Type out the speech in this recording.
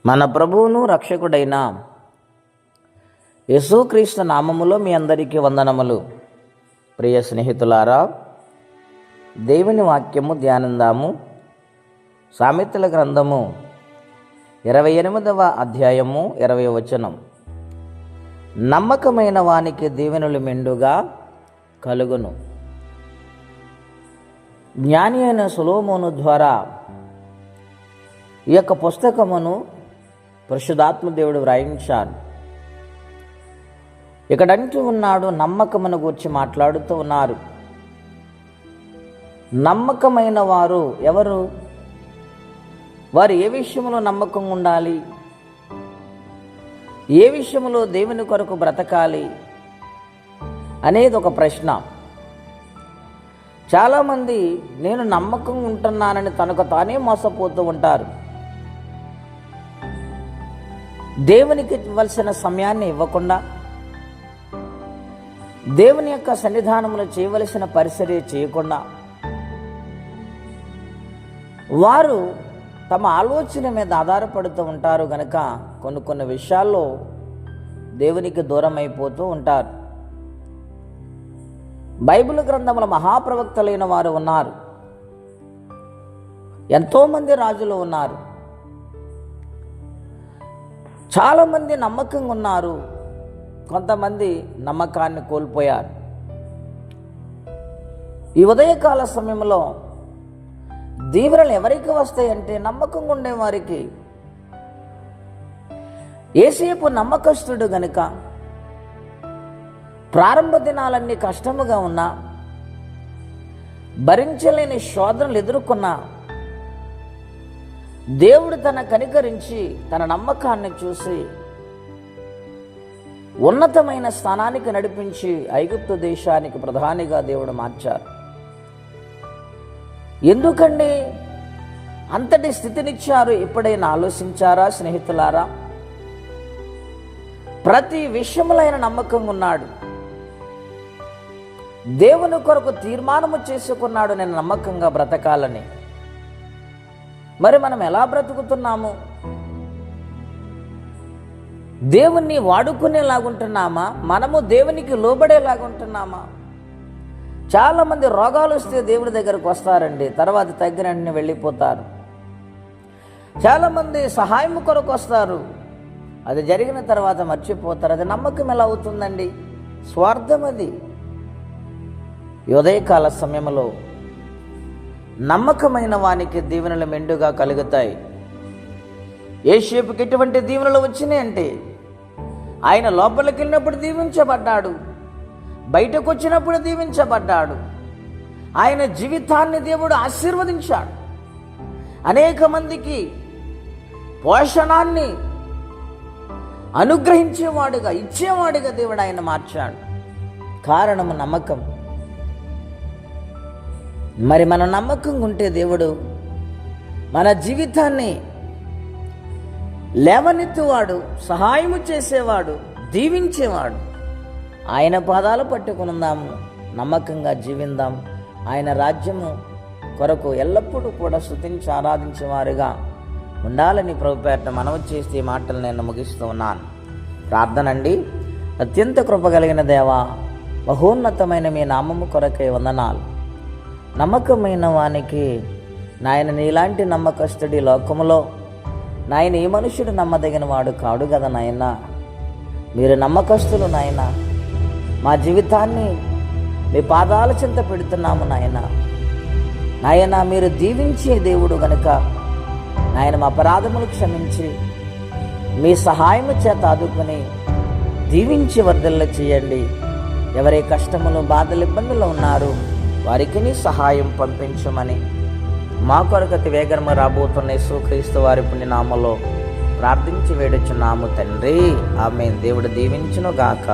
మన ప్రభువును రక్షకుడైన యేసుక్రీస్తు నామములో మీ అందరికీ వందనములు. ప్రియ స్నేహితులారా, దేవుని వాక్యము ధ్యానిందాము. సామెతల గ్రంథము 28వ అధ్యాయము 20వ వచనం. నమ్మకమైన వానికి దీవెనలు మెండుగా కలుగును. జ్ఞాని అయిన సొలొమోను ద్వారా ఈ యొక్క పుస్తకమును పరిశుద్ధాత్మ దేవుడు వ్రాయించాడు. ఇక్కడ అంటూ ఉన్నాడు, నమ్మకమును గురించి మాట్లాడుతూ ఉన్నారు. నమ్మకమైన వారు ఎవరు? వారు ఏ విషయంలో నమ్మకం ఉండాలి? ఏ విషయంలో దేవుని కొరకు బ్రతకాలి అనేది ఒక ప్రశ్న. చాలామంది నేను నమ్మకం ఉంటున్నానని తనకు తానే మోసపోతూ ఉంటారు. దేవునికి ఇవ్వాల్సిన సమయాన్ని ఇవ్వకుండా, దేవుని యొక్క సన్నిధానములో చేయవలసిన పరిచర్య చేయకుండా, వారు తమ ఆలోచన మీద ఆధారపడుతూ ఉంటారు గనక కొన్ని విషయాల్లో దేవునికి దూరం అయిపోతూ ఉంటారు. బైబిల్ గ్రంథముల మహాప్రవక్తలైన వారు ఉన్నారు. ఎంతోమంది రాజులు ఉన్నారు. చాలామంది నమ్మకంగా ఉన్నారు, కొంతమంది నమ్మకాన్ని కోల్పోయారు. ఈ ఉదయకాల సమయంలో దీవెనలు ఎవరికి వస్తాయంటే నమ్మకంగా ఉండేవారికి. యేసేపు నమ్మకస్తుడు గనుక ప్రారంభ దినాలన్నీ కష్టముగా ఉన్నా, భరించలేని శోధనలు ఎదుర్కొన్నా, దేవుడు తన కనికరించి తన నమ్మకాన్ని చూసి ఉన్నతమైన స్థానానికి నడిపించి ఐగుప్తు దేశానికి ప్రధానిగా దేవుడు మార్చారు. ఎందుకండి అంతటి స్థితినిచ్చారు? ఎప్పుడైనా ఆలోచించారా స్నేహితులారా? ప్రతి విషయంలో ఆయన నమ్మకంగా ఉన్నాడు. దేవుని కొరకు తీర్మానము చేసుకున్నాడు, నేను నమ్మకంగా బ్రతకాలని. మరి మనం ఎలా బ్రతుకుతున్నాము? దేవుణ్ణి వాడుకునేలాగుంటున్నామా? మనము దేవునికి లోబడేలాగుంటున్నామా? చాలామంది రోగాలు వస్తే దేవుడి దగ్గరకు వస్తారండి, తర్వాత తగ్గినట్టుని వెళ్ళిపోతారు. చాలామంది సహాయం కొరకు వస్తారు, అది జరిగిన తర్వాత మర్చిపోతారు. అది నమ్మకం ఎలా అవుతుందండి? స్వార్థం అది. ఉదయకాల సమయంలో నమ్మకమైన వానికి దీవెనలు మెండుగా కలుగుతాయి. యేసేపుకి ఎటువంటి దీవెనలు వచ్చినాయంటే, ఆయన లోపలికి వెళ్ళినప్పుడు దీవించబడ్డాడు, బయటకు వచ్చినప్పుడు దీవించబడ్డాడు. ఆయన జీవితాన్ని దేవుడు ఆశీర్వదించాడు. అనేక మందికి పోషణాన్ని అనుగ్రహించేవాడుగా, ఇచ్చేవాడుగా దేవుడు ఆయన మార్చాడు. కారణము నమ్మకం. మరి మన నమ్మకంగా ఉంటే దేవుడు మన జీవితాన్ని లేవనెత్తువాడు, సహాయము చేసేవాడు, దీవించేవాడు. ఆయన పాదాలు పట్టుకునుందాము, నమ్మకంగా జీవిందాం. ఆయన రాజ్యము కొరకు ఎల్లప్పుడూ కూడా స్తుతించి ఆరాధించేవారుగా ఉండాలని ప్రభుపేట మనవి చేస్తే ఈ మాటలు నేను ముగిస్తూ ఉన్నాను. ప్రార్థన అండి. అత్యంత కృపగలిగిన దేవా, మహోన్నతమైన మీ నామము కొరకే వందనాలు. నమ్మకమైన వానికి నాయన నీలాంటి నమ్మకస్తుడి లోకములో నాయన ఈ మనుషుడు నమ్మదగిన వాడు కాడు కదా నాయన. మీరు నమ్మకస్తులు నాయన. మా జీవితాన్ని మీ పాదాల చెంత పెడుతున్నాము నాయన. నాయన మీరు దీవించే దేవుడు గనుక నాయన మా అపరాధములు క్షమించి మీ సహాయము చేత ఆదుకొని దీవించి వర్ధల్ల చేయండి. ఎవరే కష్టములు, బాధలు, ఇబ్బందులు ఉన్నారు వారికి నీ సహాయం పంపించమని మా కొరకు అతి వేగంగా రాబోతున్న యేసుక్రీస్తు వారి పుణ్యనామములో ప్రార్థించి వేడుచున్నాము తండ్రి. ఆమేన్. దేవుడు దీవించును గాక.